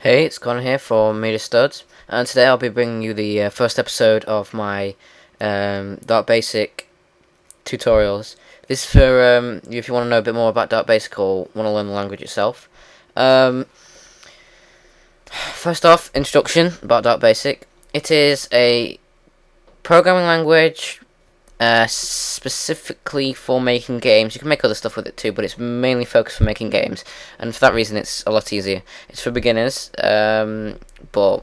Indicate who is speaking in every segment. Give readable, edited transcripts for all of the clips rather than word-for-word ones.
Speaker 1: Hey, it's Connor here for MediaStuds, and today I'll be bringing you the first episode of my Dark Basic tutorials. This is for you if you want to know a bit more about Dark Basic or want to learn the language itself. First off, introduction about Dark Basic. It is a programming language specifically for making games. You can make other stuff with it too, but it's mainly focused for making games, and for that reason it's a lot easier. It's for beginners, but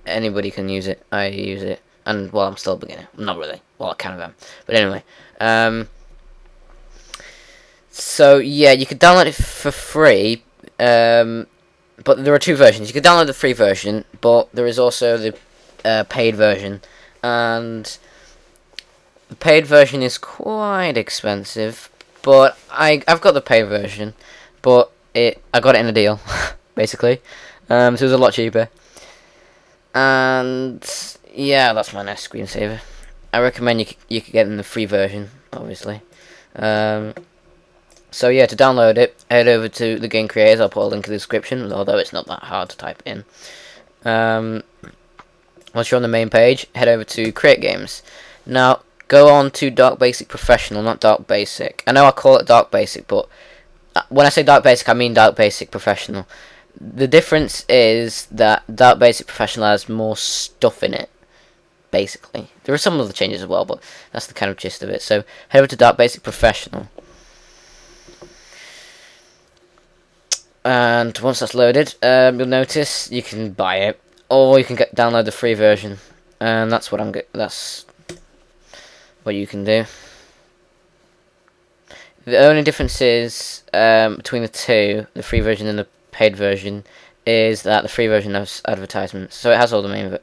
Speaker 1: anybody can use it. I use it, and well, I'm still a beginner. Not really. Well, I kind of am. But anyway, so yeah, you could download it for free, but there are two versions. You could download the free version, but there is also the paid version, and the paid version is quite expensive, but I've got the paid version, but I got it in a deal, basically, so it was a lot cheaper. And yeah, that's my next screensaver. I recommend you could get in the free version, obviously. So yeah, to download it, head over to the game creators. I'll put a link in the description, although it's not that hard to type in. Once you're on the main page, head over to Create Games. Now, go on to Dark Basic Professional, not Dark Basic. I know I call it Dark Basic, but when I say Dark Basic, I mean Dark Basic Professional. The difference is that Dark Basic Professional has more stuff in it, basically. There are some other changes as well, but that's the kind of gist of it. So, head over to Dark Basic Professional. And once that's loaded, you'll notice you can buy it, or you can download the free version. And that's what that's what you can do. The only difference is between the two, the free version and the paid version, is that the free version has advertisements, so it has all the main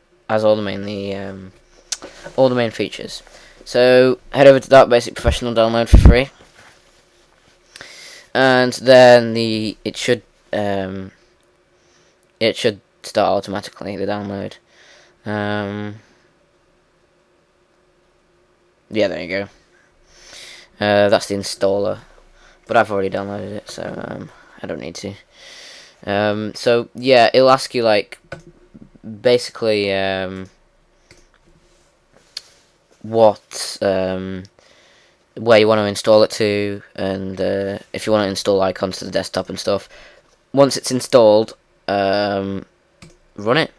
Speaker 1: features. So head over to Dark Basic Professional, download for free, and then it should start automatically, the download. Yeah, there you go. That's the installer, but I've already downloaded it, so I don't need to. So yeah, it'll ask you like basically what where you want to install it to, and if you want to install icons to the desktop and stuff. Once it's installed, run it.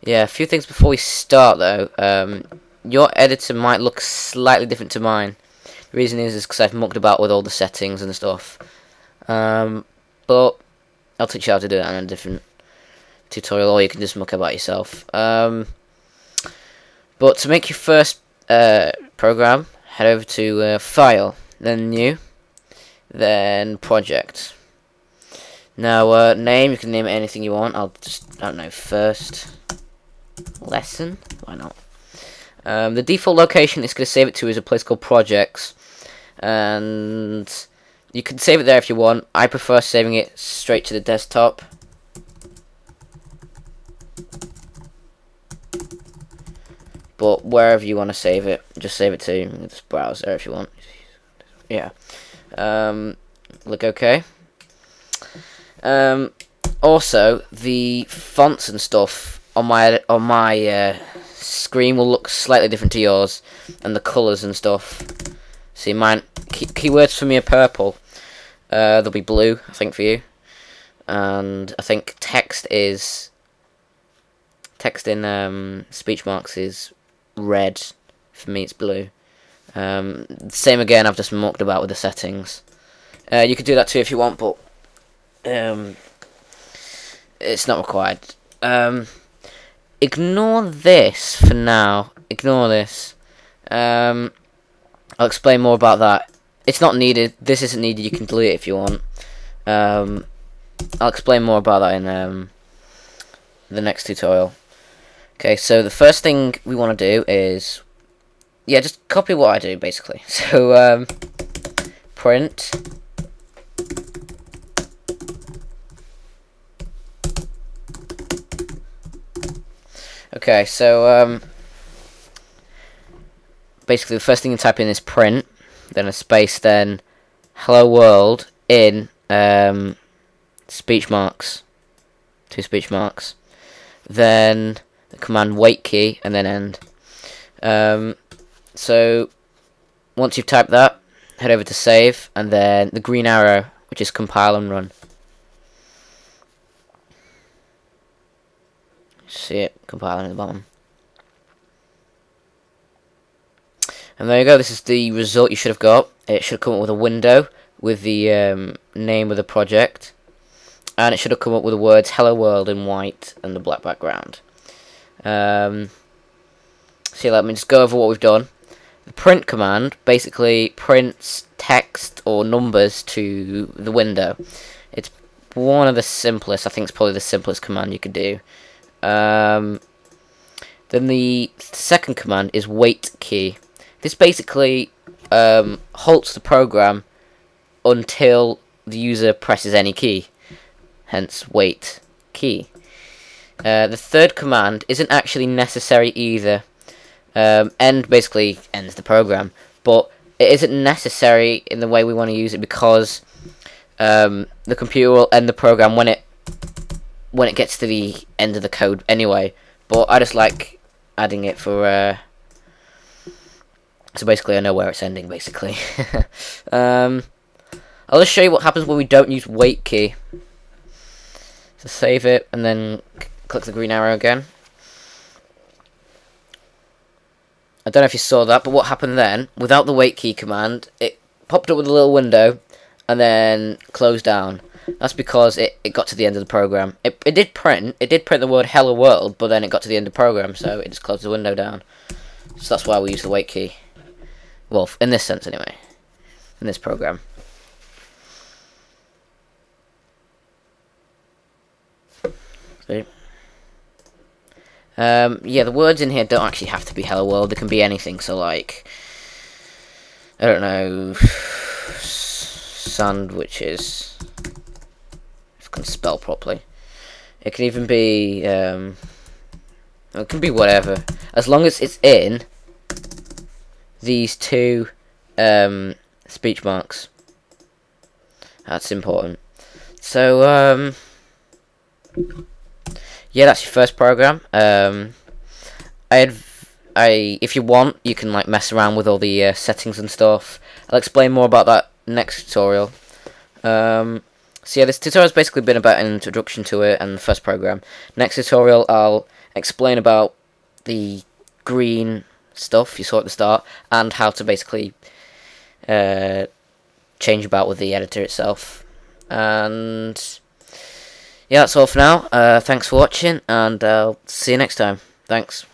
Speaker 1: Yeah, a few things before we start though. Your editor might look slightly different to mine. The reason is because I've mucked about with all the settings and stuff. But I'll teach you how to do that in a different tutorial, or you can just muck about yourself. But to make your first program, head over to File, then New, then Project. Now, name, you can name it anything you want. I don't know, First Lesson? Why not? The default location it's going to save it to is a place called Projects, and you can save it there if you want. I prefer saving it straight to the desktop. But wherever you want to save it, just save it to this browser if you want. Yeah. Look OK. Also, the fonts and stuff on my screen will look slightly different to yours, and the colours and stuff. See, mine keywords for me are purple. They'll be blue, I think, for you. And I think text in speech marks is red. For me, it's blue. Same again. I've just mucked about with the settings. You could do that too if you want, but it's not required. Ignore this for now. Ignore this. I'll explain more about that. It's not needed. This isn't needed. You can delete it if you want. I'll explain more about that in the next tutorial. Okay, so the first thing we want to do is, yeah, just copy what I do basically. So print. Okay, so basically the first thing you type in is print, then a space, then hello world in speech marks, 2 speech marks, then the command wait key, and then end. So once you've typed that, head over to save, and then the green arrow, which is compile and run. See it compiling at the bottom. And there you go, this is the result you should have got. It should have come up with a window with the name of the project, and it should have come up with the words hello world in white and the black background. So let me just go over what we've done. The print command basically prints text or numbers to the window. It's one of the simplest, I think it's probably the simplest command you could do. Then the second command is wait key. This basically halts the program until the user presses any key, hence wait key. The third command isn't actually necessary either. End basically ends the program, but it isn't necessary in the way we want to use it, because the computer will end the program when it gets to the end of the code anyway. But I just like adding it for so basically I know where it's ending, basically. I'll just show you what happens when we don't use wait key. So save it, and then click the green arrow again. I don't know if you saw that, but what happened then, without the wait key command, it popped up with a little window, and then closed down. That's because it got to the end of the program. It did print the word hello world, but then it got to the end of the program, so it just closed the window down. So that's why we use the wait key. Well, in this sense anyway. In this program. See? Yeah, the words in here don't actually have to be hello world. They can be anything. So, like, I don't know, sandwiches. If I can spell properly. It can even be, it can be whatever. As long as it's in these 2 speech marks. That's important. So, yeah, that's your first program. If you want, you can like mess around with all the settings and stuff. I'll explain more about that next tutorial. So yeah, this tutorial's basically been about an introduction to it and the first program. Next tutorial, I'll explain about the green stuff you saw at the start, and how to basically change about with the editor itself. And yeah, that's all for now. Thanks for watching, and I'll see you next time. Thanks.